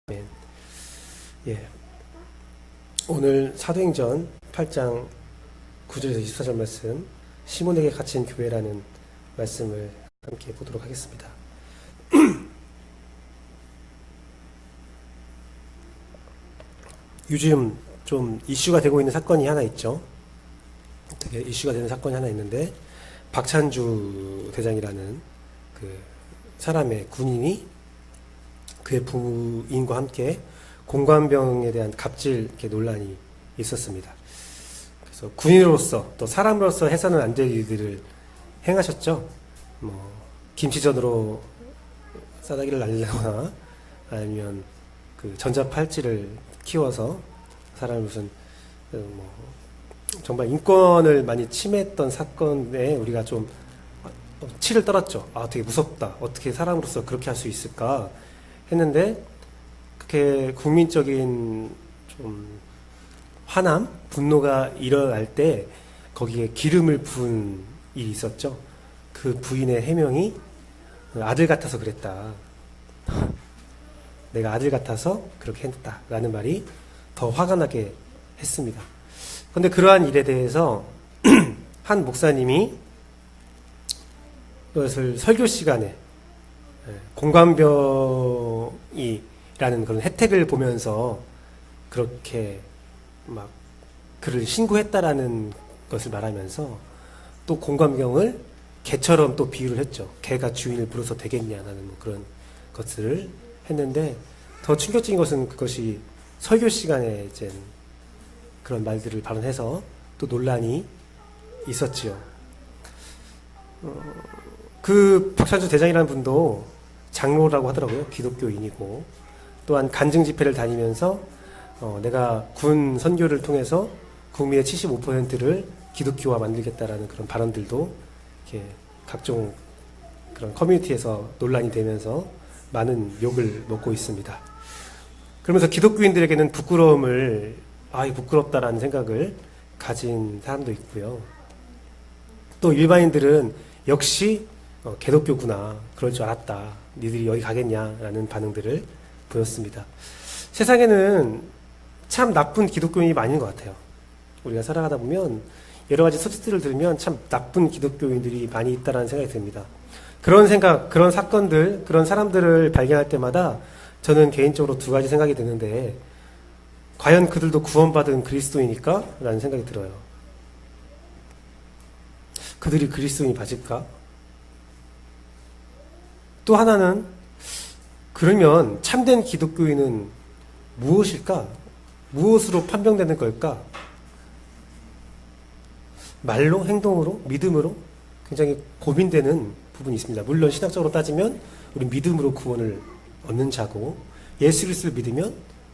예. 오늘 사도행전 8장 9절에서 24절 말씀, 시몬에게 갇힌 교회라는 말씀을 함께 보도록 하겠습니다. 요즘 좀 이슈가 되고 있는 사건이 하나 있죠. 되게 이슈가 되는 사건이 하나 있는데, 박찬주 대장이라는 그 사람의 군인이 그의 부인과 함께 공관병에 대한 갑질 이렇게 논란이 있었습니다. 그래서 군인으로서 또 사람으로서 해서는 안 될 일들을 행하셨죠. 김치전으로 싸다기를 날리거나 아니면 그 전자팔찌를 키워서 사람을 무슨 정말 인권을 많이 침해했던 사건에 우리가 좀 치를 떨었죠. 아, 되게 무섭다. 어떻게 사람으로서 그렇게 할 수 있을까 했는데, 그렇게 국민적인 좀 화남, 분노가 일어날 때 거기에 기름을 부은 일이 있었죠. 그 부인의 해명이 아들 같아서 그랬다. 내가 아들 같아서 그렇게 했다. 라는 말이 더 화가 나게 했습니다. 그런데 그러한 일에 대해서 한 목사님이 그것을 설교 시간에 공관병이라는 그런 혜택을 보면서 그렇게 막 그를 신고했다라는 것을 말하면서 또 공관병을 개처럼 또 비유를 했죠. 개가 주인을 불러서 되겠냐라는 그런 것들을 했는데, 더 충격적인 것은 그것이 설교 시간에 이제 그런 말들을 발언해서 또 논란이 있었지요. 그 박찬주 대장이라는 분도 장로라고 하더라고요. 기독교인이고, 또한 간증 집회를 다니면서 내가 군 선교를 통해서 국민의 75%를 기독교화 만들겠다라는 그런 발언들도 이렇게 각종 그런 커뮤니티에서 논란이 되면서 많은 욕을 먹고 있습니다. 그러면서 기독교인들에게는 부끄럽다라는 생각을 가진 사람도 있고요. 또 일반인들은 역시 개독교구나, 그럴 줄 알았다, 니들이 여기 가겠냐라는 반응들을 보였습니다. 세상에는 참 나쁜 기독교인이 많은 것 같아요. 우리가 살아가다 보면 여러 가지 소식들을 들으면 참 나쁜 기독교인들이 많이 있다는 생각이 듭니다. 그런 생각, 그런 사건들, 그런 사람들을 발견할 때마다 저는 개인적으로 두 가지 생각이 드는데, 과연 그들도 구원받은 그리스도이니까? 라는 생각이 들어요. 그들이 그리스도인이 맞을까? 또 하나는, 그러면 참된 기독교인은 무엇일까? 무엇으로 판명되는 걸까? 말로, 행동으로, 믿음으로 굉장히 고민되는 부분이 있습니다. 물론 신학적으로 따지면 우리 믿음으로 구원을 얻는 자고, 예수 그리스도를 믿으면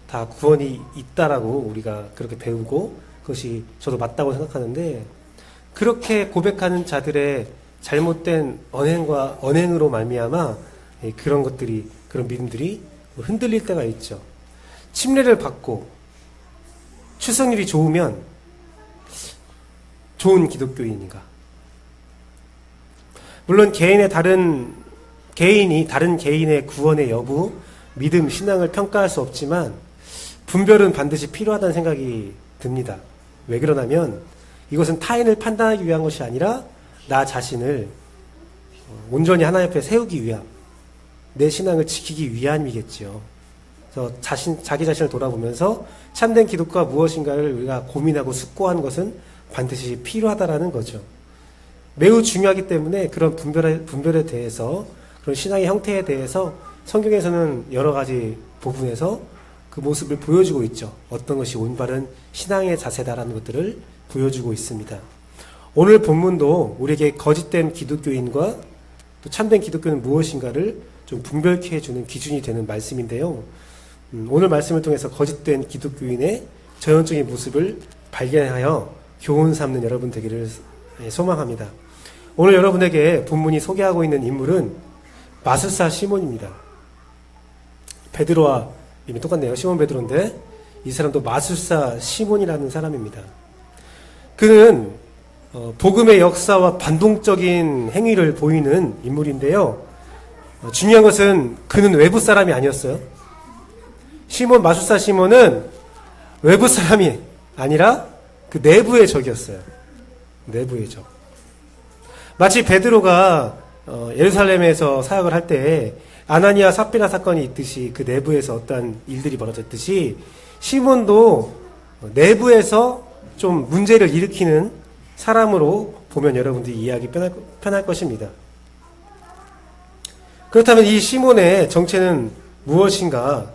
다 구원이 있다라고 우리가 그렇게 배우고, 그것이 저도 맞다고 생각하는데, 그렇게 고백하는 자들의 잘못된 언행으로 말미암아 그런 것들이, 그런 믿음들이 흔들릴 때가 있죠. 침례를 받고 출석률이 좋으면 좋은 기독교인인가? 물론 개인이 다른 개인의 구원의 여부, 믿음, 신앙을 평가할 수 없지만 분별은 반드시 필요하다는 생각이 듭니다. 왜 그러냐면 이것은 타인을 판단하기 위한 것이 아니라 나 자신을 온전히 하나님 앞에 세우기 위함, 내 신앙을 지키기 위함이겠지요. 그래서 자기 자신을 돌아보면서 참된 기독교가 무엇인가를 우리가 고민하고 숙고하는 것은 반드시 필요하다라는 거죠. 매우 중요하기 때문에 그런 분별에 대해서, 그런 신앙의 형태에 대해서 성경에서는 여러 가지 부분에서 그 모습을 보여주고 있죠. 어떤 것이 올바른 신앙의 자세다라는 것들을 보여주고 있습니다. 오늘 본문도 우리에게 거짓된 기독교인과 또 참된 기독교는 무엇인가를 좀 분별케 해주는 기준이 되는 말씀인데요. 오늘 말씀을 통해서 거짓된 기독교인의 전형적인 모습을 발견하여 교훈 삼는 여러분 되기를 소망합니다. 오늘 여러분에게 본문이 소개하고 있는 인물은 마술사 시몬입니다. 베드로와 이름이 똑같네요. 시몬 베드로인데 이 사람도 마술사 시몬이라는 사람입니다. 그는 복음의 역사와 반동적인 행위를 보이는 인물인데요. 중요한 것은 그는 외부 사람이 아니었어요. 마술사 시몬은 외부 사람이 아니라 그 내부의 적이었어요. 내부의 적. 마치 베드로가 예루살렘에서 사역을 할 때 아나니아 삽비라 사건이 있듯이 그 내부에서 어떠한 일들이 벌어졌듯이 시몬도 내부에서 좀 문제를 일으키는 사람으로 보면 여러분들이 이해하기 편할 것입니다. 그렇다면 이 시몬의 정체는 무엇인가?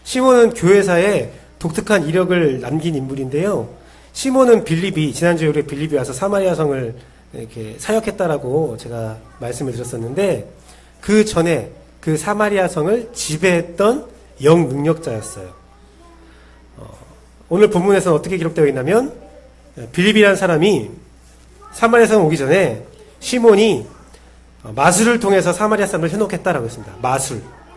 시몬은 교회사에 독특한 이력을 남긴 인물인데요. 시몬은 지난주에 우리 빌립이 와서 사마리아 성을 이렇게 사역했다라고 제가 말씀을 드렸었는데, 그 전에 그 사마리아 성을 지배했던 영능력자였어요. 오늘 본문에서는 어떻게 기록되어 있냐면, 빌립이라는 사람이 사마리아 성 오기 전에 시몬이 마술을 통해서 사마리아 사람을 현혹했다라고 했습니다.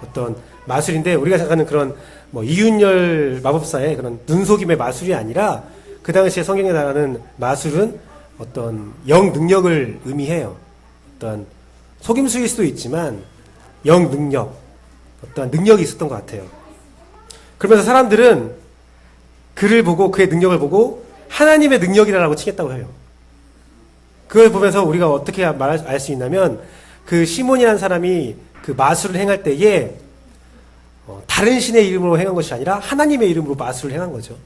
어떤 마술인데, 우리가 생각하는 그런 이윤열 마법사의 그런 눈속임의 마술이 아니라, 그 당시에 성경에 나가는 마술은 어떤 영 능력을 의미해요. 어떤 속임수일 수도 있지만 영 능력, 어떤 능력이 있었던 것 같아요. 그러면서 사람들은 그를 보고, 그의 능력을 보고 하나님의 능력이라고 치겠다고 해요. 그걸 보면서 우리가 어떻게 알 수 있냐면, 그 시몬이라는 사람이 그 마술을 행할 때에 다른 신의 이름으로 행한 것이 아니라 하나님의 이름으로 마술을 행한 거죠.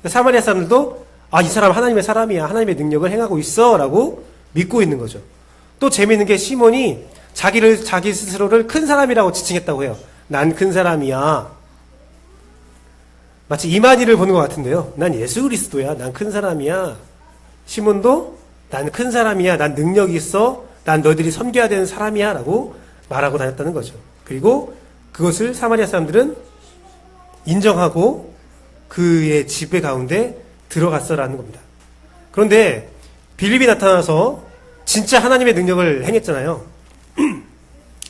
사마리아 사람들도 이 사람 하나님의 사람이야, 하나님의 능력을 행하고 있어 라고 믿고 있는 거죠. 또 재미있는 게 시몬이 자기 스스로를 큰 사람이라고 지칭했다고 해요. 난 큰 사람이야. 마치 이만희를 보는 것 같은데요. 난 예수 그리스도야. 난 큰 사람이야. 시몬도 난 큰 사람이야. 난 능력이 있어. 난 너희들이 섬겨야 되는 사람이야 라고 말하고 다녔다는 거죠. 그리고 그것을 사마리아 사람들은 인정하고 그의 지배 가운데 들어갔어라는 겁니다. 그런데 빌립이 나타나서 진짜 하나님의 능력을 행했잖아요.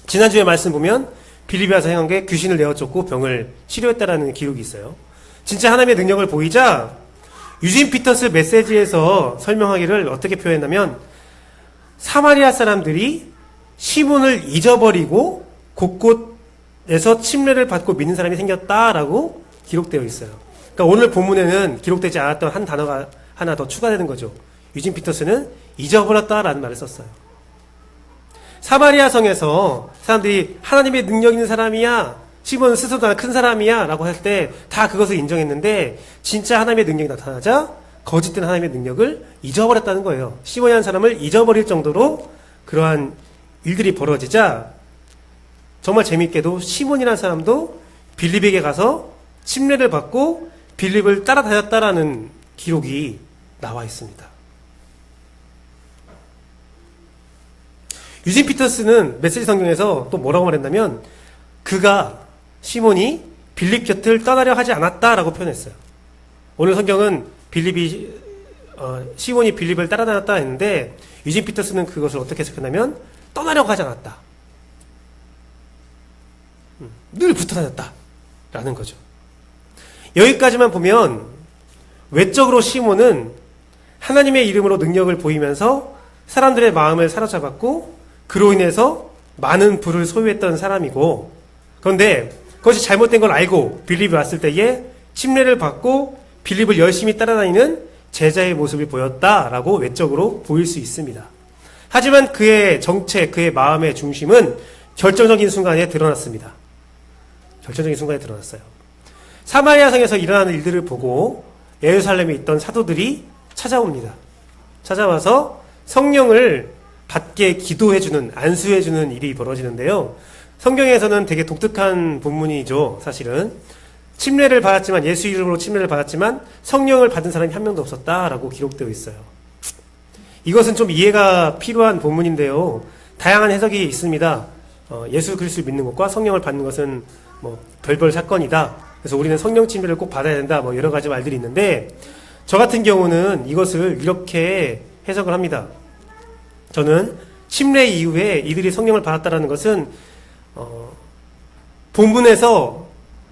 지난주에 말씀 보면 빌립이 와서 행한 게 귀신을 내어쫓고 병을 치료했다라는 기록이 있어요. 진짜 하나님의 능력을 보이자 유진 피터스 메시지에서 설명하기를 어떻게 표현했냐면, 사마리아 사람들이 시몬을 잊어버리고 곳곳에서 침례를 받고 믿는 사람이 생겼다라고 기록되어 있어요. 그러니까 오늘 본문에는 기록되지 않았던 한 단어가 하나 더 추가되는 거죠. 유진 피터스는 잊어버렸다라는 말을 썼어요. 사마리아 성에서 사람들이 하나님의 능력 있는 사람이야, 시몬은 스스로 큰 사람이야 라고 할 때 다 그것을 인정했는데, 진짜 하나님의 능력이 나타나자 거짓된 하나님의 능력을 잊어버렸다는 거예요. 시몬이라는 사람을 잊어버릴 정도로 그러한 일들이 벌어지자, 정말 재미있게도 시몬이라는 사람도 빌립에게 가서 침례를 받고 빌립을 따라다녔다라는 기록이 나와 있습니다. 유진 피터스는 메시지 성경에서 또 뭐라고 말했냐면, 시몬이 빌립 곁을 떠나려 하지 않았다라고 표현했어요. 오늘 성경은 시몬이 빌립을 따라다녔다 했는데, 유진 피터스는 그것을 어떻게 해석했냐면, 떠나려고 하지 않았다. 늘 붙어 다녔다라는 거죠. 여기까지만 보면 외적으로 시몬은 하나님의 이름으로 능력을 보이면서 사람들의 마음을 사로잡았고, 그로 인해서 많은 부를 소유했던 사람이고, 그런데 그것이 잘못된 걸 알고 빌립이 왔을 때에 침례를 받고 빌립을 열심히 따라다니는 제자의 모습을 보였다라고 외적으로 보일 수 있습니다. 하지만 그의 정체, 그의 마음의 중심은 결정적인 순간에 드러났습니다. 결정적인 순간에 드러났어요. 사마리아 성에서 일어나는 일들을 보고 예루살렘에 있던 사도들이 찾아옵니다. 찾아와서 성령을 받게 기도해주는, 안수해주는 일이 벌어지는데요. 성경에서는 되게 독특한 본문이죠. 사실은 침례를 받았지만, 예수 이름으로 침례를 받았지만 성령을 받은 사람이 한 명도 없었다라고 기록되어 있어요. 이것은 좀 이해가 필요한 본문인데요. 다양한 해석이 있습니다. 예수 그리스도를 믿는 것과 성령을 받는 것은 별별 사건이다. 그래서 우리는 성령 침례를 꼭 받아야 된다. 여러 가지 말들이 있는데, 저 같은 경우는 이것을 이렇게 해석을 합니다. 저는 침례 이후에 이들이 성령을 받았다라는 것은 본문에서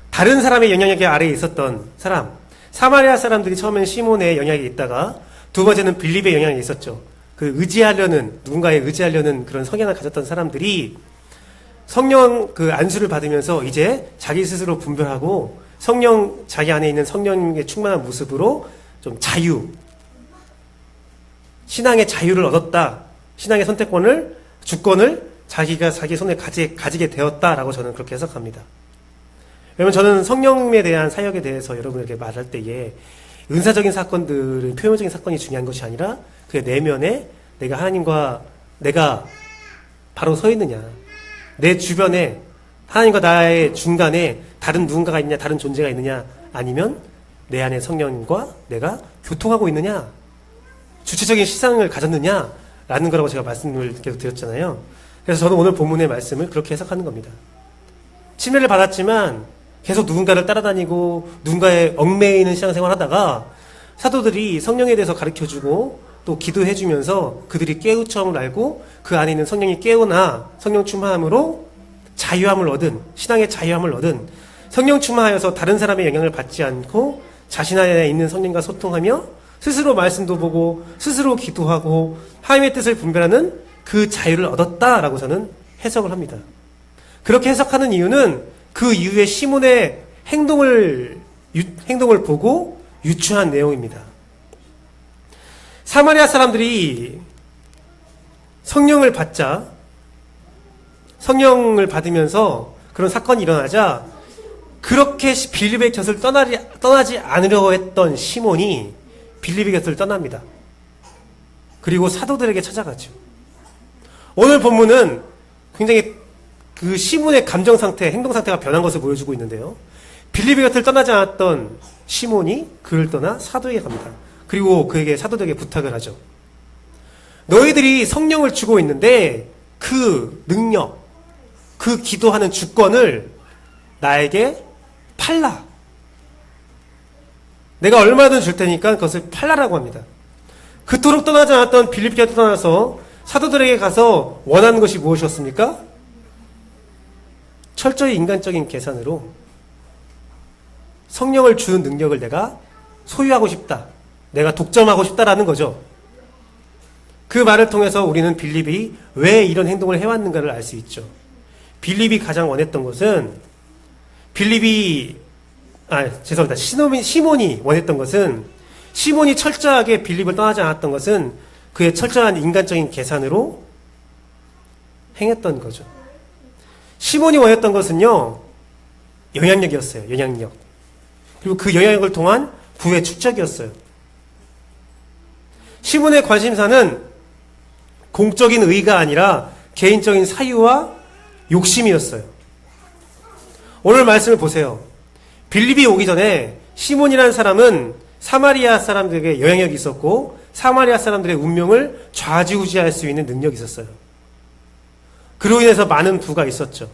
다른 사람의 영향력 아래에 있었던 사람, 사마리아 사람들이 처음엔 시몬의 영향이 있다가 두 번째는 빌립의 영향이 있었죠. 그 누군가에 의지하려는 그런 성향을 가졌던 사람들이 성령 그 안수를 받으면서 이제 자기 스스로 분별하고 성령, 자기 안에 있는 성령의 충만한 모습으로 좀 자유, 신앙의 자유를 얻었다. 신앙의 선택권을, 주권을 자기가 자기 손에 가지게 되었다라고 저는 그렇게 해석합니다. 왜냐면 저는 성령에 대한 사역에 대해서 여러분에게 말할 때에 은사적인 사건들은 표면적인 사건이 중요한 것이 아니라 그 내면에 내가 하나님과 내가 바로 서 있느냐, 내 주변에 하나님과 나의 중간에 다른 누군가가 있느냐, 다른 존재가 있느냐, 아니면 내 안에 성령과 내가 교통하고 있느냐, 주체적인 시상을 가졌느냐라는 거라고 제가 말씀을 계속 드렸잖아요. 그래서 저는 오늘 본문의 말씀을 그렇게 해석하는 겁니다. 침례를 받았지만 계속 누군가를 따라다니고 누군가의 얽매이는 신앙생활을 하다가 사도들이 성령에 대해서 가르쳐주고 또 기도해주면서 그들이 깨우침을 알고 그 안에 있는 성령이 깨어나 성령 충만함으로 자유함을 얻은, 신앙의 자유함을 얻은, 성령 충만하여서 다른 사람의 영향을 받지 않고 자신 안에 있는 성령과 소통하며 스스로 말씀도 보고 스스로 기도하고 하나님의 뜻을 분별하는 그 자유를 얻었다라고 저는 해석을 합니다. 그렇게 해석하는 이유는 그 이후에 시몬의 행동을 보고 유추한 내용입니다. 사마리아 사람들이 성령을 받으면서 그런 사건이 일어나자 그렇게 빌립의 곁을 떠나지 않으려고 했던 시몬이 빌립의 곁을 떠납니다. 그리고 사도들에게 찾아가죠. 오늘 본문은 굉장히 그 시몬의 감정 상태, 행동 상태가 변한 것을 보여주고 있는데요. 빌립의 곁을 떠나지 않았던 시몬이 그를 떠나 사도에게 갑니다. 그리고 그에게 사도들에게 부탁을 하죠. 너희들이 성령을 주고 있는데 그 능력, 그 기도하는 주권을 나에게 팔라. 내가 얼마든 줄 테니까 그것을 팔라라고 합니다. 그토록 떠나지 않았던 빌립 곁에 떠나서 사도들에게 가서 원하는 것이 무엇이었습니까? 철저히 인간적인 계산으로 성령을 주는 능력을 내가 소유하고 싶다. 내가 독점하고 싶다라는 거죠. 그 말을 통해서 우리는 빌립이 왜 이런 행동을 해왔는가를 알 수 있죠. 빌립이 가장 원했던 것은 시몬이 원했던 것은, 시몬이 철저하게 빌립을 떠나지 않았던 것은 그의 철저한 인간적인 계산으로 행했던 거죠. 시몬이 원했던 것은요, 영향력이었어요. 영향력. 그리고 그 영향력을 통한 부의 축적이었어요. 시몬의 관심사는 공적인 의가 아니라 개인적인 사유와 욕심이었어요. 오늘 말씀을 보세요. 빌립이 오기 전에 시몬이라는 사람은 사마리아 사람들에게 영향력이 있었고 사마리아 사람들의 운명을 좌지우지할 수 있는 능력이 있었어요. 그로 인해서 많은 부가 있었죠.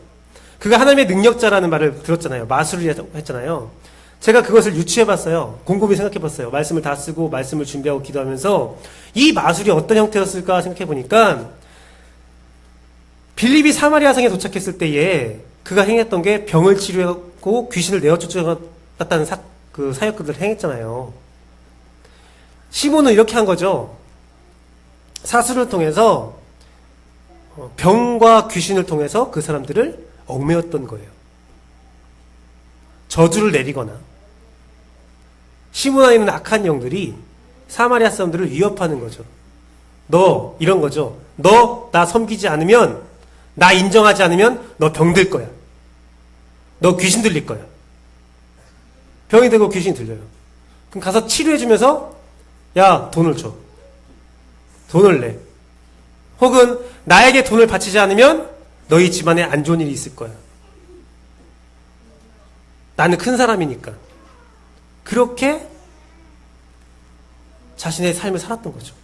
그가 하나님의 능력자라는 말을 들었잖아요. 마술을 했잖아요. 제가 그것을 유추해봤어요. 곰곰이 생각해봤어요. 말씀을 다 쓰고 말씀을 준비하고 기도하면서 이 마술이 어떤 형태였을까 생각해보니까 빌립이 사마리아 성에 도착했을 때에 그가 행했던 게 병을 치료하고 귀신을 내어 쫓아갔다는 그 사역들을 행했잖아요. 시몬은 이렇게 한 거죠. 사술을 통해서 병과 귀신을 통해서 그 사람들을 얽매였던 거예요. 저주를 내리거나 시몬 안에 있는 악한 영들이 사마리아 사람들을 위협하는 거죠. 너 이런 거죠. 너 나 섬기지 않으면, 나 인정하지 않으면 너 병들 거야. 너 귀신 들릴 거야. 병이 되고 귀신이 들려요. 그럼 가서 치료해주면서 야 돈을 줘. 돈을 내. 혹은 나에게 돈을 바치지 않으면 너희 집안에 안 좋은 일이 있을 거야. 나는 큰 사람이니까. 그렇게 자신의 삶을 살았던 거죠.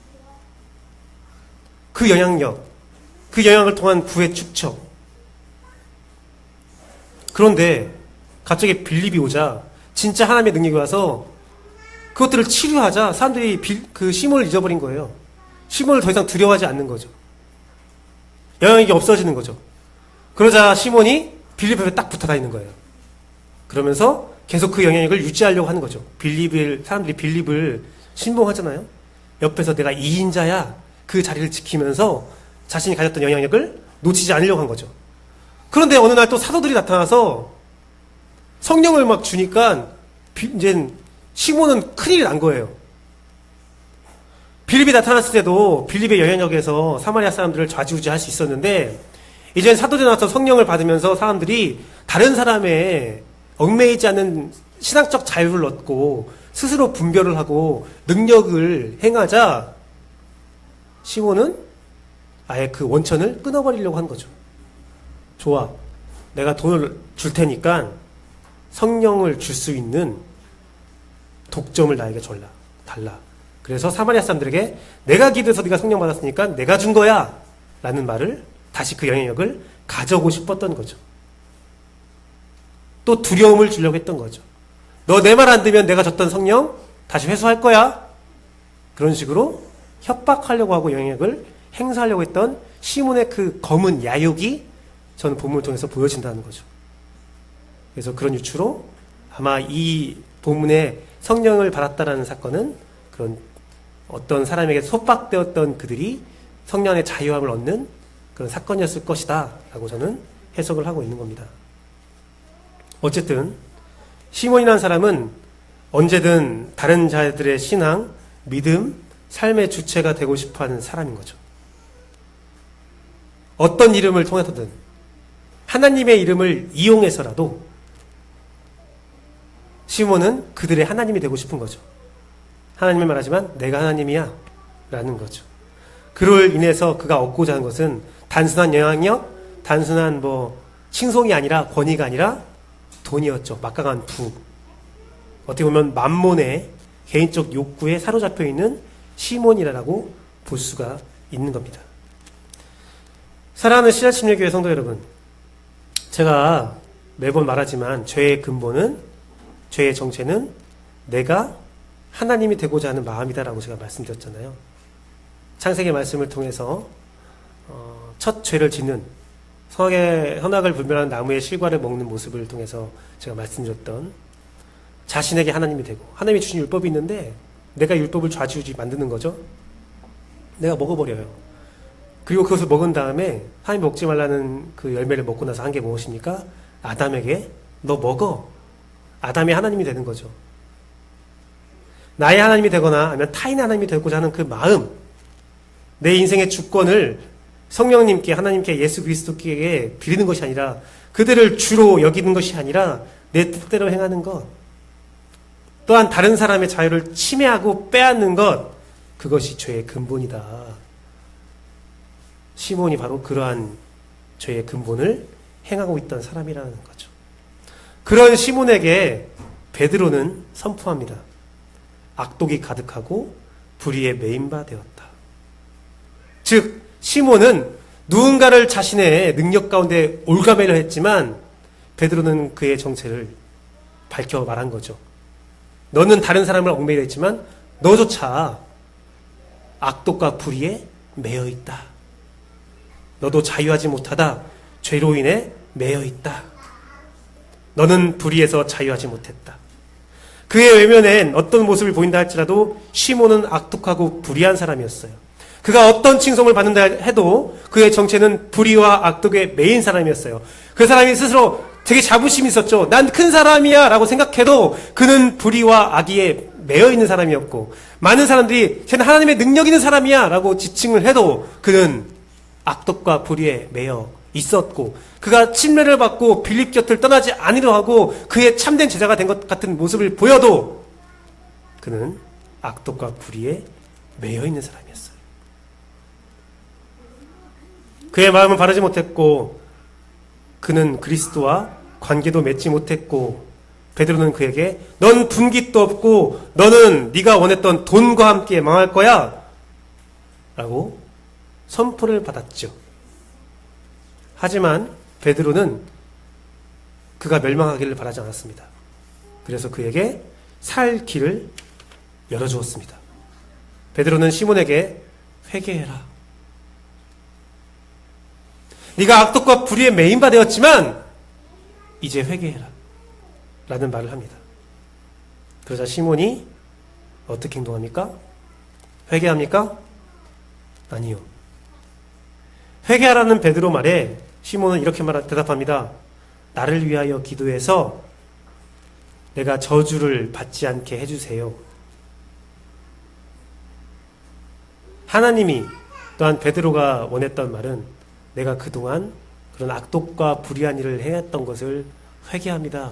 그 영향력, 그 영향을 통한 부의 축적. 그런데 갑자기 빌립이 오자 진짜 하나님의 능력이 와서 그것들을 치료하자 사람들이 그 시몬을 잊어버린 거예요. 시몬을 더 이상 두려워하지 않는 거죠. 영향력이 없어지는 거죠. 그러자 시몬이 빌립 옆에 딱 붙어 다니는 거예요. 그러면서 계속 그 영향력을 유지하려고 하는 거죠. 사람들이 빌립을 신봉하잖아요. 옆에서 내가 2인자야. 그 자리를 지키면서 자신이 가졌던 영향력을 놓치지 않으려고 한 거죠. 그런데 어느 날 또 사도들이 나타나서 성령을 막 주니까 이제 시몬은 큰일이 난 거예요. 빌립이 나타났을 때도 빌립의 영향력에서 사마리아 사람들을 좌지우지할 수 있었는데 이제 사도들이 나와서 성령을 받으면서 사람들이 다른 사람의 얽매이지 않는 신앙적 자유를 얻고 스스로 분별을 하고 능력을 행하자 시몬은 아예 그 원천을 끊어버리려고 한 거죠. 좋아. 내가 돈을 줄 테니까 성령을 줄 수 있는 독점을 나에게 달라. 그래서 사마리아 사람들에게 내가 기도해서 네가 성령 받았으니까 내가 준 거야 라는 말을 다시 그 영향력을 가져오고 싶었던 거죠. 또 두려움을 주려고 했던 거죠. 너 내 말 안 들으면 내가 줬던 성령 다시 회수할 거야. 그런 식으로 협박하려고 하고 영향력을 행사하려고 했던 시몬의 그 검은 야욕이 저는 본문을 통해서 보여진다는 거죠. 그래서 그런 유추로 아마 이 본문에 성령을 받았다라는 사건은 그런 어떤 사람에게 속박되었던 그들이 성령의 자유함을 얻는 그런 사건이었을 것이다 라고 저는 해석을 하고 있는 겁니다. 어쨌든 시몬이라는 사람은 언제든 다른 자들의 신앙, 믿음, 삶의 주체가 되고 싶어하는 사람인 거죠. 어떤 이름을 통해서든 하나님의 이름을 이용해서라도 시몬은 그들의 하나님이 되고 싶은 거죠. 하나님을 말하지만 내가 하나님이야 라는 거죠. 그로 인해서 그가 얻고자 하는 것은 단순한 영향력, 단순한 칭송이 아니라 권위가 아니라 돈이었죠. 막강한 부. 어떻게 보면 만몬의 개인적 욕구에 사로잡혀 있는 시몬이라고 볼 수가 있는 겁니다. 사랑하는 씨앗침례교회 성도 여러분, 제가 매번 말하지만 죄의 근본은, 죄의 정체는 내가 하나님이 되고자 하는 마음이다라고 제가 말씀드렸잖아요. 창세기 말씀을 통해서 첫 죄를 짓는 선악을 분별하는 나무의 실과를 먹는 모습을 통해서 제가 말씀드렸던 자신에게 하나님이 되고 하나님이 주신 율법이 있는데 내가 율법을 좌지우지 만드는 거죠. 내가 먹어버려요. 그리고 그것을 먹은 다음에 하나님 먹지 말라는 그 열매를 먹고 나서 한 게 무엇입니까? 아담에게 너 먹어. 아담이 하나님이 되는 거죠. 나의 하나님이 되거나 아니면 타인의 하나님이 되고자 하는 그 마음, 내 인생의 주권을 성령님께, 하나님께, 예수 그리스도께 드리는 것이 아니라 그들을 주로 여기는 것이 아니라 내 뜻대로 행하는 것, 또한 다른 사람의 자유를 침해하고 빼앗는 것, 그것이 죄의 근본이다. 시몬이 바로 그러한 죄의 근본을 행하고 있던 사람이라는 거죠. 그런 시몬에게 베드로는 선포합니다. 악독이 가득하고 불의에 매인 바 되었다. 즉 시몬은 누군가를 자신의 능력 가운데 올가매려 했지만 베드로는 그의 정체를 밝혀 말한 거죠. 너는 다른 사람을 얽매이려 했지만 너조차 악독과 불의에 매여 있다. 너도 자유하지 못하다. 죄로 인해 매여 있다. 너는 불의에서 자유하지 못했다. 그의 외면엔 어떤 모습을 보인다 할지라도 시몬은 악독하고 불의한 사람이었어요. 그가 어떤 칭송을 받는다 해도 그의 정체는 불의와 악독에 매인 사람이었어요. 그 사람이 스스로 되게 자부심이 있었죠. 난 큰 사람이야 라고 생각해도 그는 불의와 악의에 매여 있는 사람이었고, 많은 사람들이 쟤는 하나님의 능력 있는 사람이야 라고 지칭을 해도 그는 악독과 불의에 매여 있었고, 그가 침례를 받고 빌립 곁을 떠나지 않으려 하고 그의 참된 제자가 된 것 같은 모습을 보여도 그는 악독과 불의에 매여 있는 사람이었어요. 그의 마음은 바르지 못했고 그는 그리스도와 관계도 맺지 못했고, 베드로는 그에게 넌 분깃도 없고 너는 네가 원했던 돈과 함께 망할 거야 라고 선포를 받았죠. 하지만 베드로는 그가 멸망하기를 바라지 않았습니다. 그래서 그에게 살 길을 열어주었습니다. 베드로는 시몬에게 회개해라. 네가 악독과 불의에 매인 바 되었지만 이제 회개해라 라는 말을 합니다. 그러자 시몬이 어떻게 행동합니까? 회개합니까? 아니요. 회개하라는 베드로 말에 시몬은 이렇게 대답합니다. 나를 위하여 기도해서 내가 저주를 받지 않게 해주세요. 하나님이 또한 베드로가 원했던 말은 내가 그동안 그런 악독과 불의한 일을 행했던 것을 회개합니다.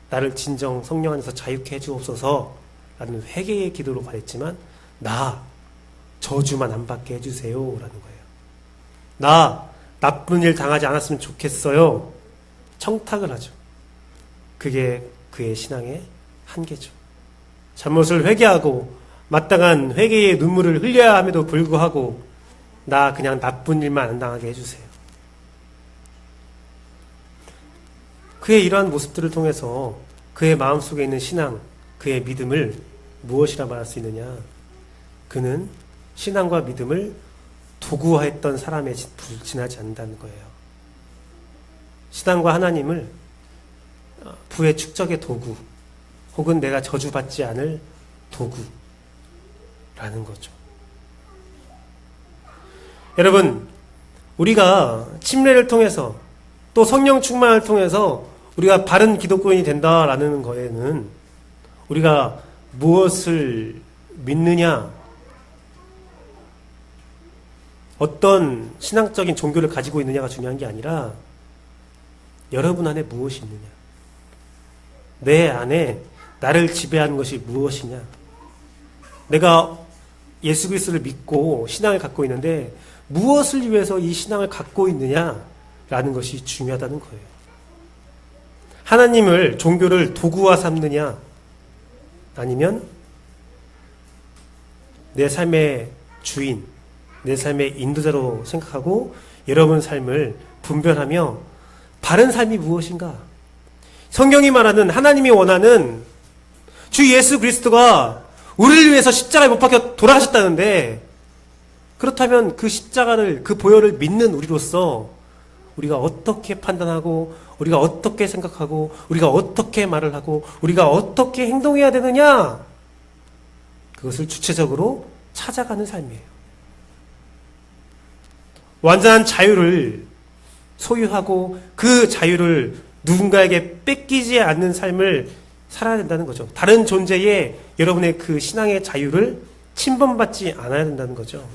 나를 진정 성령 안에서 자유케 해주옵소서 라는 회개의 기도로 바랬지만 나 저주만 안 받게 해주세요 라는 거예요. 나 나쁜 일 당하지 않았으면 좋겠어요. 청탁을 하죠. 그게 그의 신앙의 한계죠. 잘못을 회개하고 마땅한 회개의 눈물을 흘려야 함에도 불구하고 나 그냥 나쁜 일만 안 당하게 해주세요. 그의 이러한 모습들을 통해서 그의 마음속에 있는 신앙, 그의 믿음을 무엇이라 말할 수 있느냐? 그는 신앙과 믿음을 도구화했던 사람에 불지나지 않는다는 거예요. 신앙과 하나님을 부의 축적의 도구 혹은 내가 저주받지 않을 도구라는 거죠. 여러분, 우리가 침례를 통해서 또 성령 충만을 통해서 우리가 바른 기독교인이 된다라는 거에는 우리가 무엇을 믿느냐, 어떤 신앙적인 종교를 가지고 있느냐가 중요한 게 아니라 여러분 안에 무엇이 있느냐, 내 안에 나를 지배하는 것이 무엇이냐, 내가 예수 그리스도를 믿고 신앙을 갖고 있는데 무엇을 위해서 이 신앙을 갖고 있느냐라는 것이 중요하다는 거예요. 하나님을, 종교를 도구화 삼느냐, 아니면 내 삶의 주인, 내 삶의 인도자로 생각하고 여러분 삶을 분별하며 바른 삶이 무엇인가? 성경이 말하는, 하나님이 원하는 주 예수 그리스도가 우리를 위해서 십자가에 못 박혀 돌아가셨다는데, 그렇다면 그 십자가를, 그 보혈을 믿는 우리로서 우리가 어떻게 판단하고, 우리가 어떻게 생각하고, 우리가 어떻게 말을 하고, 우리가 어떻게 행동해야 되느냐? 그것을 주체적으로 찾아가는 삶이에요. 완전한 자유를 소유하고 그 자유를 누군가에게 뺏기지 않는 삶을 살아야 된다는 거죠. 다른 존재에 여러분의 그 신앙의 자유를 침범받지 않아야 된다는 거죠.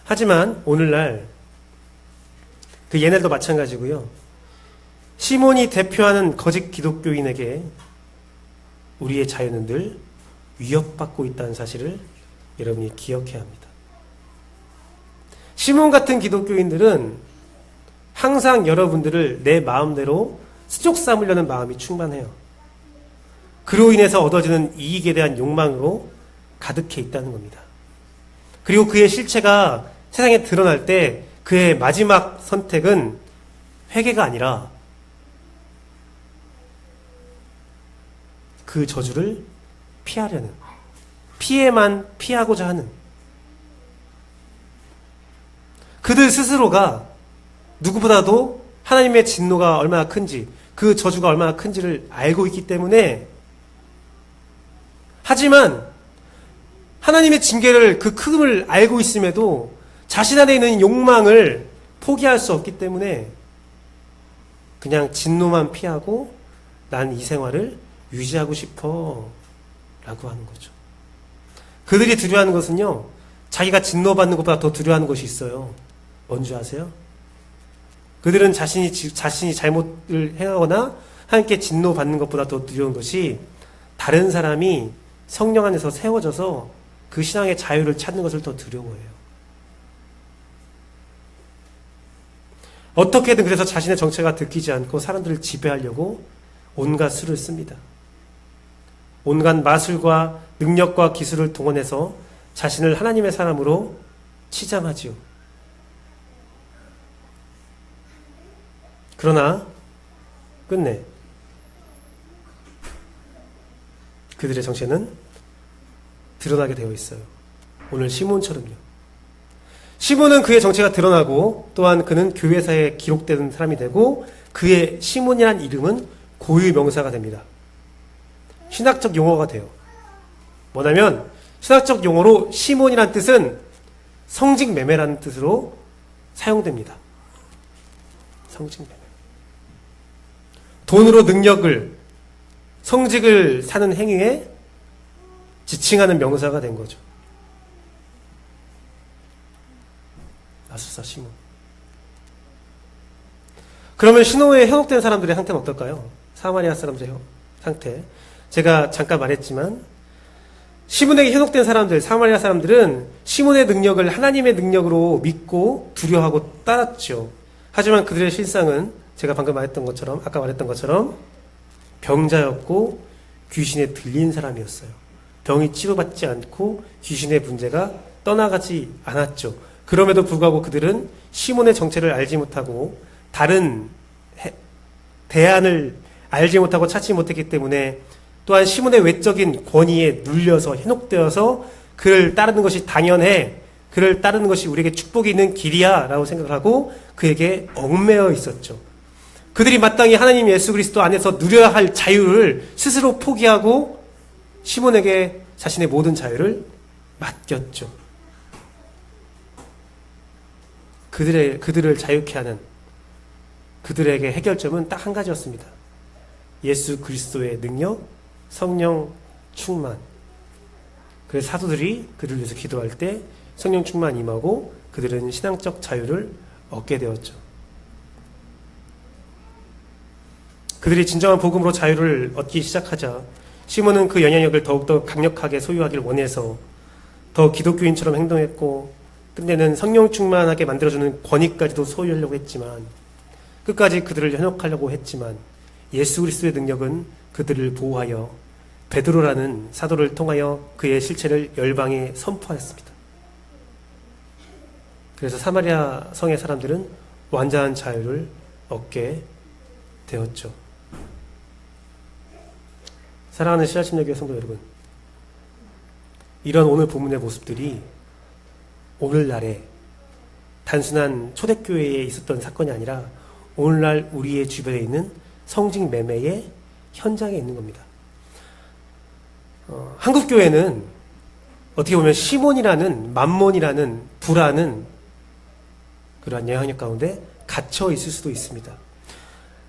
하지만 오늘날 그 옛날도 마찬가지고요. 시몬이 대표하는 거짓 기독교인에게 우리의 자유는 늘 위협받고 있다는 사실을 여러분이 기억해야 합니다. 시몬 같은 기독교인들은 항상 여러분들을 내 마음대로 수족 삼으려는 마음이 충만해요. 그로 인해서 얻어지는 이익에 대한 욕망으로 가득해 있다는 겁니다. 그리고 그의 실체가 세상에 드러날 때 그의 마지막 선택은 회개가 아니라 그 저주를 피하려는, 피해만 피하고자 하는, 그들 스스로가 누구보다도 하나님의 진노가 얼마나 큰지, 그 저주가 얼마나 큰지를 알고 있기 때문에, 하지만 하나님의 징계를, 그 크금을 알고 있음에도 자신 안에 있는 욕망을 포기할 수 없기 때문에 그냥 진노만 피하고 난 이 생활을 유지하고 싶어 라고 하는 거죠. 그들이 두려워하는 것은요, 자기가 진노받는 것보다 더 두려워하는 것이 있어요. 뭔지 아세요? 그들은 자신이 잘못을 행하거나 하나님께 진노받는 것보다 더 두려운 것이 다른 사람이 성령 안에서 세워져서 그 신앙의 자유를 찾는 것을 더 두려워해요. 어떻게든 그래서 자신의 정체가 들키지 않고 사람들을 지배하려고 온갖 수를 씁니다. 온갖 마술과 능력과 기술을 동원해서 자신을 하나님의 사람으로 치장하지요. 그러나 끝내 그들의 정체는 드러나게 되어 있어요. 오늘 시몬처럼요. 시몬은 그의 정체가 드러나고 또한 그는 교회사에 기록되는 사람이 되고 그의 시몬이란 이름은 고유 명사가 됩니다. 신학적 용어가 돼요. 뭐냐면 신학적 용어로 시몬이란 뜻은 성직 매매라는 뜻으로 사용됩니다. 성직매매. 돈으로 능력을, 성직을 사는 행위에 지칭하는 명사가 된 거죠. 마술사 시몬. 그러면 시노에 현혹된 사람들의 상태는 어떨까요? 사마리아 사람들의 상태. 제가 잠깐 말했지만 시몬에게 현혹된 사람들, 사마리아 사람들은 시몬의 능력을 하나님의 능력으로 믿고 두려워하고 따랐죠. 하지만 그들의 실상은 제가 방금 말했던 것처럼, 아까 말했던 것처럼 병자였고 귀신에 들린 사람이었어요. 병이 치료받지 않고 귀신의 문제가 떠나가지 않았죠. 그럼에도 불구하고 그들은 시몬의 정체를 알지 못하고 다른 대안을 알지 못하고 찾지 못했기 때문에, 또한 시몬의 외적인 권위에 눌려서 현혹되어서 그를 따르는 것이 당연해, 그를 따르는 것이 우리에게 축복이 있는 길이야 라고 생각을 하고 그에게 얽매여 있었죠. 그들이 마땅히 하나님 예수 그리스도 안에서 누려야 할 자유를 스스로 포기하고 시몬에게 자신의 모든 자유를 맡겼죠. 그들을 자유케 하는 그들에게 해결점은 딱 한 가지였습니다. 예수 그리스도의 능력, 성령 충만. 그래서 사도들이 그들을 위해서 기도할 때 성령 충만 임하고 그들은 신앙적 자유를 얻게 되었죠. 그들이 진정한 복음으로 자유를 얻기 시작하자 시몬은 그 영향력을 더욱더 강력하게 소유하기를 원해서 더 기독교인처럼 행동했고, 끝내는 성령 충만하게 만들어주는 권위까지도 소유하려고 했지만, 끝까지 그들을 현혹하려고 했지만, 예수 그리스도의 능력은 그들을 보호하여 베드로라는 사도를 통하여 그의 실체를 열방에 선포하였습니다. 그래서 사마리아 성의 사람들은 완전한 자유를 얻게 되었죠. 사랑하는 씨앗심령교회 성도 여러분, 이런 오늘 본문의 모습들이 오늘날에 단순한 초대교회에 있었던 사건이 아니라 오늘날 우리의 주변에 있는 성직 매매의 현장에 있는 겁니다. 한국교회는 어떻게 보면 시몬이라는, 만몬이라는 불안은 그러한 영향력 가운데 갇혀 있을 수도 있습니다.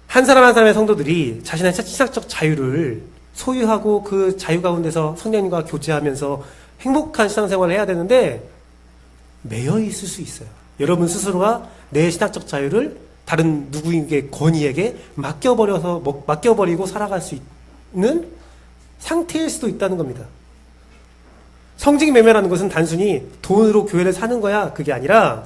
한 사람 한 사람의 성도들이 자신의 신학적 자유를 소유하고 그 자유 가운데서 성령님과 교제하면서 행복한 신앙생활을 해야 되는데 매여 있을 수 있어요. 여러분 스스로가 내 신학적 자유를 다른 누구에게, 권위에게 맡겨버리고 살아갈 수 있는 상태일 수도 있다는 겁니다. 성직 매매라는 것은 단순히 돈으로 교회를 사는 거야, 그게 아니라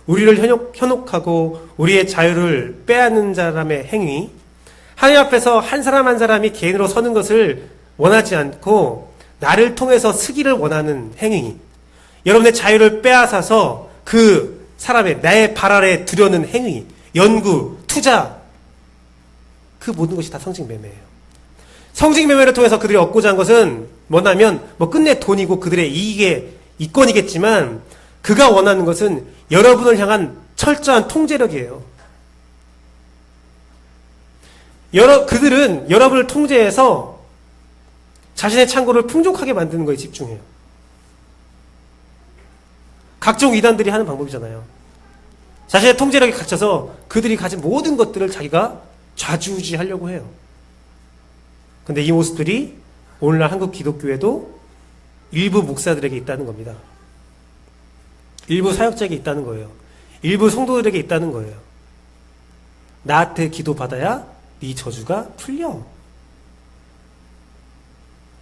우리를 현혹하고 우리의 자유를 빼앗는 사람의 행위, 하나님 앞에서 한 사람 한 사람이 개인으로 서는 것을 원하지 않고 나를 통해서 쓰기를 원하는 행위, 여러분의 자유를 빼앗아서 그 사람의 나의 발 아래 두려는 행위, 연구, 투자, 그 모든 것이 다 성직 매매예요. 성직 매매를 통해서 그들이 얻고자 한 것은 뭐냐면 끝내 돈이고 그들의 이익의 이권이겠지만, 그가 원하는 것은 여러분을 향한 철저한 통제력이에요. 그들은 여러분을 통제해서 자신의 창고를 풍족하게 만드는 거에 집중해요. 각종 이단들이 하는 방법이잖아요. 자신의 통제력에 갇혀서 그들이 가진 모든 것들을 자기가 좌지우지하려고 해요. 근데 이 모습들이 오늘날 한국 기독교에도 일부 목사들에게 있다는 겁니다. 일부 사역자에게 있다는 거예요. 일부 성도들에게 있다는 거예요. 나한테 기도받아야 네 저주가 풀려.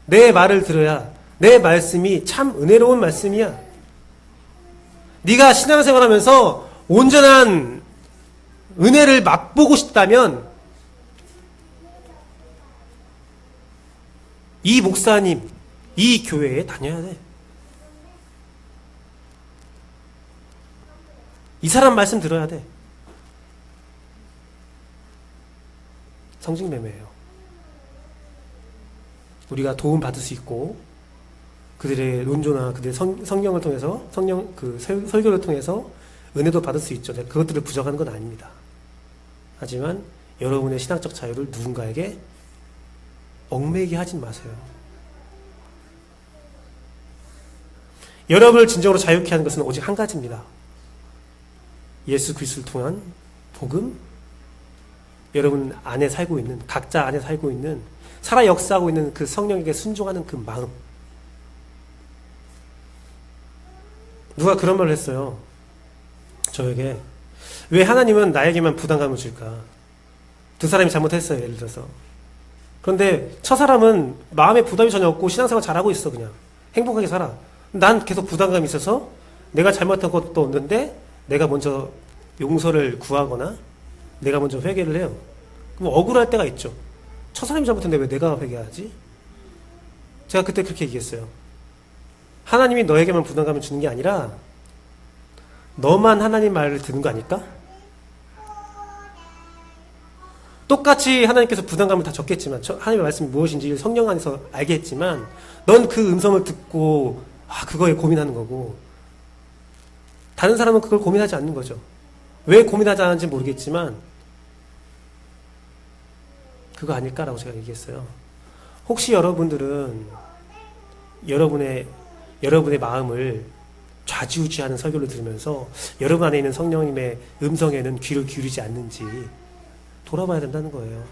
내 말을 들어야, 내 말씀이 참 은혜로운 말씀이야. 네가 신앙생활하면서 온전한 은혜를 맛보고 싶다면 이 목사님, 이 교회에 다녀야 돼. 이 사람 말씀 들어야 돼. 성직 매매예요. 우리가 도움 받을 수 있고 그들의 논조나 그들의 성경을 통해서 설교를 통해서 은혜도 받을 수 있죠. 그것들을 부정하는 건 아닙니다. 하지만 여러분의 신학적 자유를 누군가에게 얽매이게 하진 마세요. 여러분을 진정으로 자유케 하는 것은 오직 한 가지입니다. 예수 그리스도를 통한 복음, 여러분 안에 살고 있는, 각자 안에 살고 있는, 살아 역사하고 있는 그 성령에게 순종하는 그 마음. 누가 그런 말을 했어요. 저에게. 왜 하나님은 나에게만 부담감을 줄까? 두 사람이 잘못했어요, 예를 들어서. 그런데 첫 사람은 마음에 부담이 전혀 없고 신앙생활 잘하고 있어, 그냥. 행복하게 살아. 난 계속 부담감이 있어서 내가 잘못한 것도 없는데 내가 먼저 용서를 구하거나 내가 먼저 회개를 해요. 그럼 억울할 때가 있죠. 첫 사람이 잘못했는데 왜 내가 회개하지? 제가 그때 그렇게 얘기했어요. 하나님이 너에게만 부담감을 주는 게 아니라 너만 하나님 말을 듣는 거 아닐까? 똑같이 하나님께서 부담감을 다 적겠지만 하나님의 말씀이 무엇인지 성령 안에서 알게 했지만 넌 그 음성을 듣고 그거에 고민하는 거고 다른 사람은 그걸 고민하지 않는 거죠. 왜 고민하지 않는지 모르겠지만 그거 아닐까라고 제가 얘기했어요. 혹시 여러분들은 여러분의 마음을 좌지우지하는 설교를 들으면서 여러분 안에 있는 성령님의 음성에는 귀를 기울이지 않는지 돌아봐야 된다는 거예요.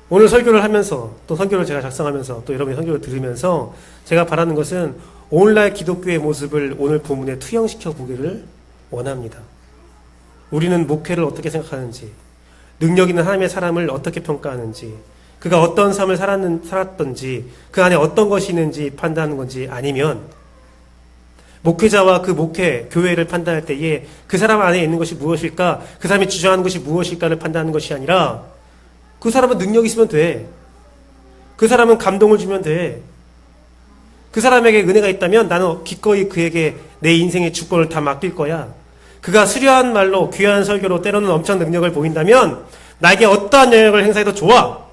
오늘 설교를 하면서 또 설교를 제가 작성하면서 또 여러분의 설교를 들으면서 제가 바라는 것은 오늘날 기독교의 모습을 오늘 본문에 투영시켜 보기를 원합니다. 우리는 목회를 어떻게 생각하는지, 능력 있는 하나님의 사람을 어떻게 평가하는지, 그가 어떤 삶을 살았던지, 그 안에 어떤 것이 있는지 판단하는 건지, 아니면 목회자와 그 목회, 교회를 판단할 때에 그 사람 안에 있는 것이 무엇일까, 그 사람이 주장하는 것이 무엇일까를 판단하는 것이 아니라 그 사람은 능력이 있으면 돼. 그 사람은 감동을 주면 돼. 그 사람에게 은혜가 있다면 나는 기꺼이 그에게 내 인생의 주권을 다 맡길 거야. 그가 수려한 말로 귀한 설교로 때로는 엄청 능력을 보인다면 나에게 어떠한 영향을 행사해도 좋아.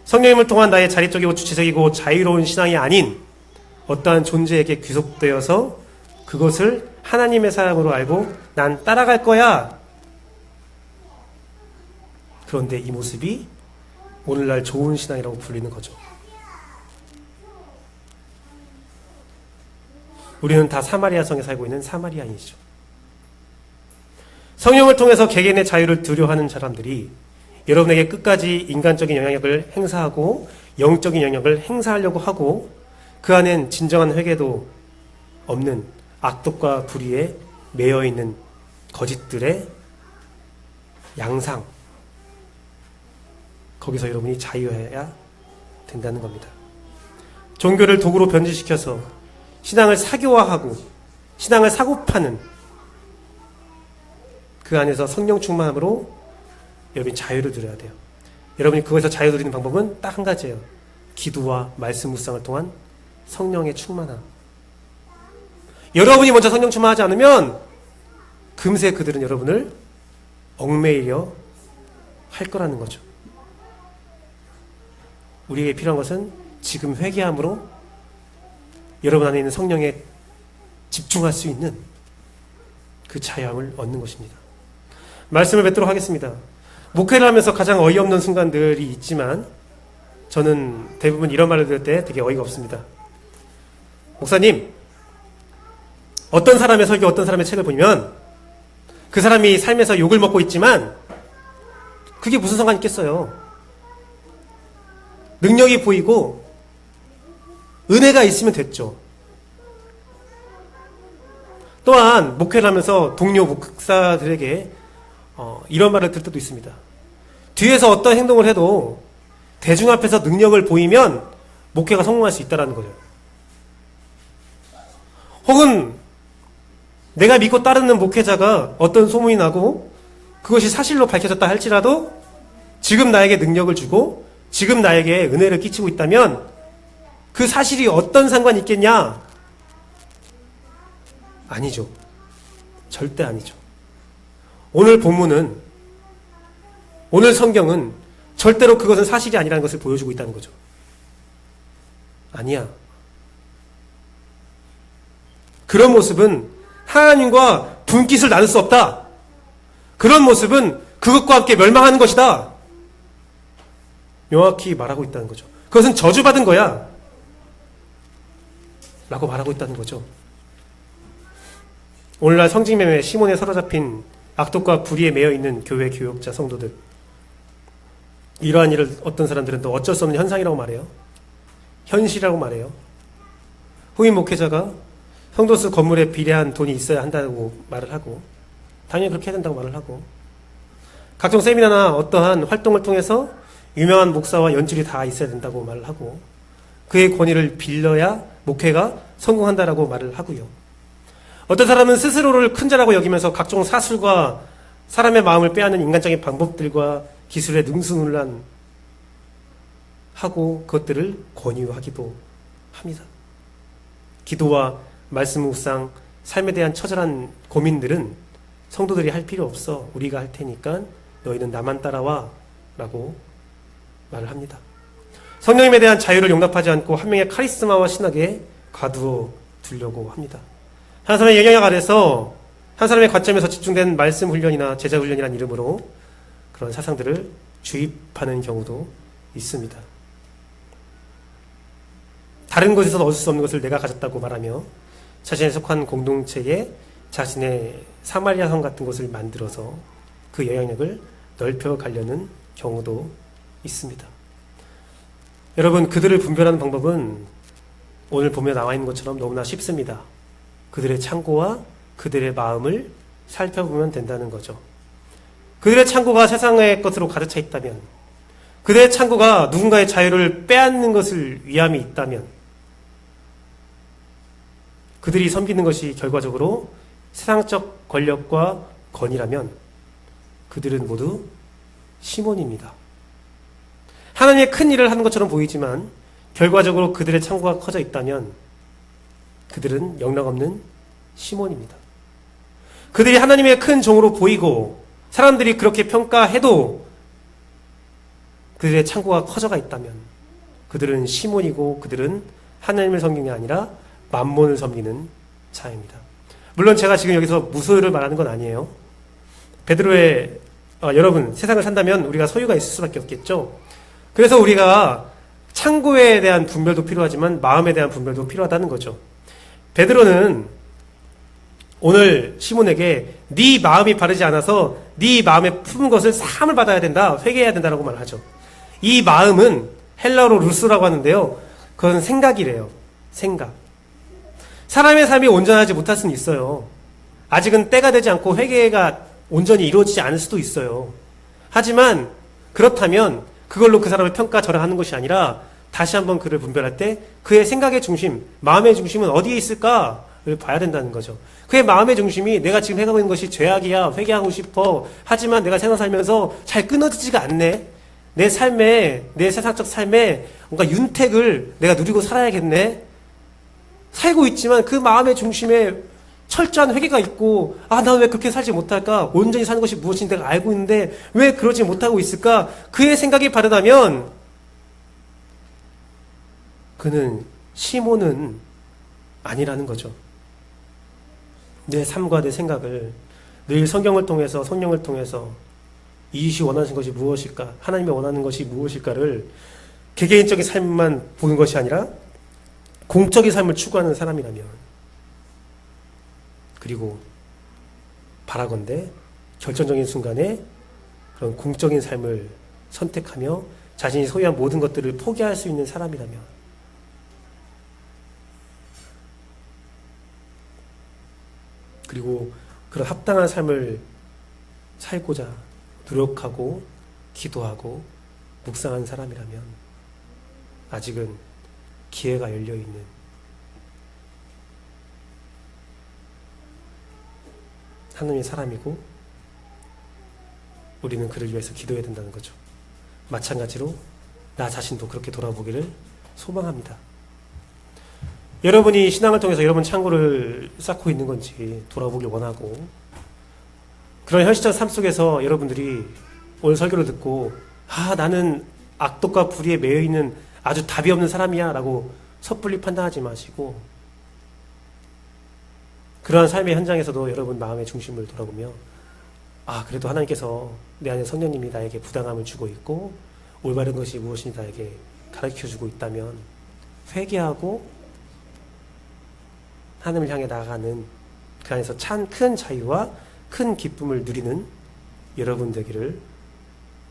성령님을 통한 나의 자립적이고 주체적이고 자유로운 신앙이 아닌 어떠한 존재에게 귀속되어서 그것을 하나님의 사랑으로 알고 난 따라갈 거야. 그런데 이 모습이 오늘날 좋은 신앙이라고 불리는 거죠. 우리는 다 사마리아 성에 살고 있는 사마리아인이죠. 성령을 통해서 개개인의 자유를 두려워하는 사람들이 여러분에게 끝까지 인간적인 영향력을 행사하고 영적인 영향력을 행사하려고 하고 그 안엔 진정한 회개도 없는 악독과 불의에 매여있는 거짓들의 양상, 거기서 여러분이 자유해야 된다는 겁니다. 종교를 도구로 변질시켜서 신앙을 사교화하고 신앙을 사고파는 그 안에서 성령 충만함으로 여러분이 자유를 누려야 돼요. 여러분이 그거에서 자유 누리는 방법은 딱 한 가지예요. 기도와 말씀 묵상을 통한 성령의 충만함. 여러분이 먼저 성령 충만하지 않으면 금세 그들은 여러분을 얽매이려 할 거라는 거죠. 우리에게 필요한 것은 지금 회개함으로 여러분 안에 있는 성령에 집중할 수 있는 그 자유함을 얻는 것입니다. 말씀을 뵙도록 하겠습니다. 목회를 하면서 가장 어이없는 순간들이 있지만 저는 대부분 이런 말을 들을 때 되게 어이가 없습니다. 목사님, 어떤 사람의 설교, 어떤 사람의 책을 보면 그 사람이 삶에서 욕을 먹고 있지만 그게 무슨 상관이 있겠어요? 능력이 보이고 은혜가 있으면 됐죠. 또한 목회를 하면서 동료 목사들에게 이런 말을 들을 때도 있습니다. 뒤에서 어떤 행동을 해도 대중 앞에서 능력을 보이면 목회가 성공할 수 있다는 거죠. 혹은 내가 믿고 따르는 목회자가 어떤 소문이 나고 그것이 사실로 밝혀졌다 할지라도 지금 나에게 능력을 주고 지금 나에게 은혜를 끼치고 있다면 그 사실이 어떤 상관이 있겠냐? 아니죠. 절대 아니죠. 오늘 본문은, 오늘 성경은 절대로 그것은 사실이 아니라는 것을 보여주고 있다는 거죠. 아니야. 그런 모습은 하나님과 분깃을 나눌 수 없다. 그런 모습은 그것과 함께 멸망하는 것이다. 명확히 말하고 있다는 거죠. 그것은 저주받은 거야. 라고 말하고 있다는 거죠. 오늘날 성직매매 시몬에 사로잡힌 악독과 불의에 매여 있는 교회 교역자 성도들, 이러한 일을 어떤 사람들은 또 어쩔 수 없는 현상이라고 말해요. 현실이라고 말해요. 후임 목회자가 성도수 건물에 비례한 돈이 있어야 한다고 말을 하고, 당연히 그렇게 해야 된다고 말을 하고, 각종 세미나나 어떠한 활동을 통해서 유명한 목사와 연줄이 다 있어야 된다고 말을 하고, 그의 권위를 빌려야 목회가 성공한다라고 말을 하고요. 어떤 사람은 스스로를 큰 자라고 여기면서 각종 사술과 사람의 마음을 빼앗는 인간적인 방법들과 기술에 능수능란하고 그것들을 권유하기도 합니다. 기도와 말씀 묵상, 삶에 대한 처절한 고민들은 성도들이 할 필요 없어. 우리가 할 테니까 너희는 나만 따라와 라고 말을 합니다. 성령님에 대한 자유를 용납하지 않고 한 명의 카리스마와 신학에 가두어 두려고 합니다. 한 사람의 영향력 아래서 한 사람의 관점에서 집중된 말씀 훈련이나 제자 훈련이라는 이름으로 그런 사상들을 주입하는 경우도 있습니다. 다른 곳에서 얻을 수 없는 것을 내가 가졌다고 말하며 자신에 속한 공동체에 자신의 사마리아성 같은 곳을 만들어서 그 영향력을 넓혀가려는 경우도 있습니다. 여러분, 그들을 분별하는 방법은 오늘 보면 나와 있는 것처럼 너무나 쉽습니다. 그들의 창고와 그들의 마음을 살펴보면 된다는 거죠. 그들의 창고가 세상의 것으로 가득 차 있다면, 그들의 창고가 누군가의 자유를 빼앗는 것을 위함이 있다면, 그들이 섬기는 것이 결과적으로 세상적 권력과 권위라면 그들은 모두 시몬입니다. 하나님의 큰 일을 하는 것처럼 보이지만 결과적으로 그들의 창고가 커져 있다면 그들은 영락없는 시몬입니다. 그들이 하나님의 큰 종으로 보이고 사람들이 그렇게 평가해도 그들의 창고가 커져가 있다면 그들은 시몬이고 그들은 하나님을 섬기는 게 아니라 만몬을 섬기는 자입니다. 물론 제가 지금 여기서 무소유를 말하는 건 아니에요. 베드로의 여러분, 세상을 산다면 우리가 소유가 있을 수밖에 없겠죠. 그래서 우리가 창고에 대한 분별도 필요하지만 마음에 대한 분별도 필요하다는 거죠. 베드로는 오늘 시몬에게 네 마음이 바르지 않아서 네 마음에 품은 것을 사함을 받아야 된다, 회개해야 된다라고 말하죠. 이 마음은 헬라어로 루스라고 하는데요. 그건 생각이래요. 생각. 사람의 삶이 온전하지 못할 수는 있어요. 아직은 때가 되지 않고 회개가 온전히 이루어지지 않을 수도 있어요. 하지만 그렇다면 그걸로 그 사람을 평가절하하는 것이 아니라 다시 한번 그를 분별할 때 그의 생각의 중심, 마음의 중심은 어디에 있을까를 봐야 된다는 거죠. 그의 마음의 중심이 내가 지금 해가고 있는 것이 죄악이야, 회개하고 싶어. 하지만 내가 세상 살면서 잘 끊어지지가 않네. 내 삶에, 내 세상적 삶에 뭔가 윤택을 내가 누리고 살아야겠네. 살고 있지만 그 마음의 중심에 철저한 회개가 있고, 아, 난 왜 그렇게 살지 못할까? 온전히 사는 것이 무엇인지 내가 알고 있는데 왜 그러지 못하고 있을까? 그의 생각이 바르다면 그는 시몬은 아니라는 거죠. 내 삶과 내 생각을 늘 성경을 통해서, 성령을 통해서 이웃이 원하는 것이 무엇일까? 하나님이 원하는 것이 무엇일까를 개개인적인 삶만 보는 것이 아니라 공적인 삶을 추구하는 사람이라면, 그리고 바라건대 결정적인 순간에 그런 공적인 삶을 선택하며 자신이 소유한 모든 것들을 포기할 수 있는 사람이라면, 그리고 그런 합당한 삶을 살고자 노력하고 기도하고 묵상한 사람이라면 아직은 기회가 열려있는, 하나님의 사람이고 우리는 그를 위해서 기도해야 된다는 거죠. 마찬가지로 나 자신도 그렇게 돌아보기를 소망합니다. 여러분이 신앙을 통해서 여러분 창고를 쌓고 있는 건지 돌아보길 원하고, 그런 현실적 삶 속에서 여러분들이 오늘 설교를 듣고 나는 악독과 불의에 매여 있는 아주 답이 없는 사람이야 라고 섣불리 판단하지 마시고, 그러한 삶의 현장에서도 여러분 마음의 중심을 돌아보며 그래도 하나님께서 내 안에 성령님이 나에게 부당함을 주고 있고 올바른 것이 무엇인지 나에게 가르쳐주고 있다면 회개하고 하나님을 향해 나아가는 그 안에서 참 큰 자유와 큰 기쁨을 누리는 여러분 되기를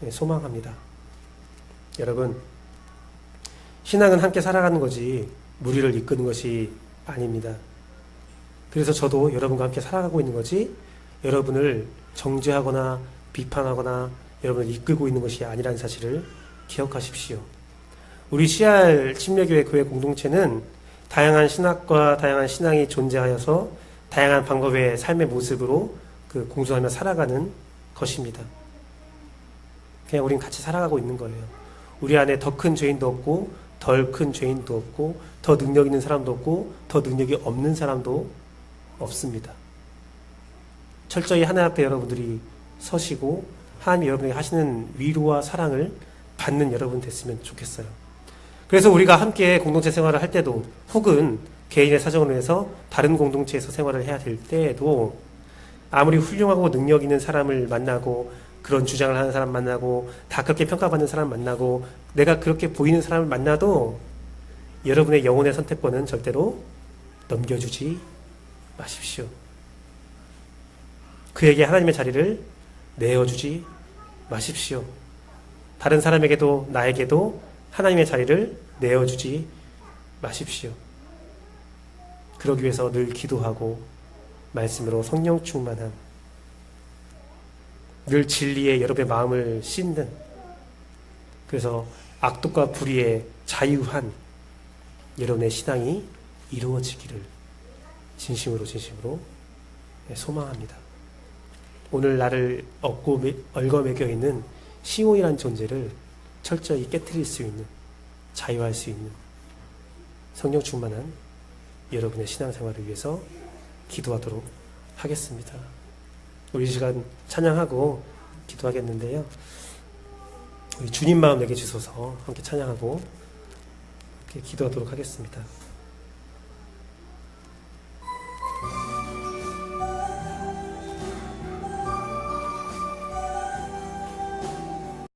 소망합니다. 여러분, 신앙은 함께 살아가는 거지 무리를 이끄는 것이 아닙니다. 그래서 저도 여러분과 함께 살아가고 있는 거지 여러분을 정죄하거나 비판하거나 여러분을 이끌고 있는 것이 아니라는 사실을 기억하십시오. 우리 CR 침례교회 교회 공동체는 다양한 신학과 다양한 신앙이 존재하여서 다양한 방법의 삶의 모습으로 공존하며 살아가는 것입니다. 그냥 우린 같이 살아가고 있는 거예요. 우리 안에 더 큰 죄인도 없고 덜 큰 죄인도 없고 더 능력 있는 사람도 없고 더 능력이 없는 사람도 없습니다. 철저히 하나님 앞에 여러분들이 서시고 하나님이 여러분에게 하시는 위로와 사랑을 받는 여러분 됐으면 좋겠어요. 그래서 우리가 함께 공동체 생활을 할 때도 혹은 개인의 사정으로 해서 다른 공동체에서 생활을 해야 될 때에도 아무리 훌륭하고 능력 있는 사람을 만나고 그런 주장을 하는 사람 만나고 다 그렇게 평가받는 사람 만나고 내가 그렇게 보이는 사람을 만나도 여러분의 영혼의 선택권은 절대로 넘겨주지 마십시오. 그에게 하나님의 자리를 내어주지 마십시오. 다른 사람에게도 나에게도 하나님의 자리를 내어주지 마십시오. 그러기 위해서 늘 기도하고 말씀으로 성령 충만함, 늘 진리에 여러분의 마음을 씻는, 그래서 악독과 불의에 자유한 여러분의 신앙이 이루어지기를 진심으로 소망합니다. 오늘 나를 얻고 얽어매겨 있는 시온이라는 존재를 철저히 깨트릴 수 있는, 자유할 수 있는 성령 충만한 여러분의 신앙생활을 위해서 기도하도록 하겠습니다. 우리 시간 찬양하고 기도하겠는데요. 우리 주님 마음 내게 주소서 함께 찬양하고 함께 기도하도록 하겠습니다.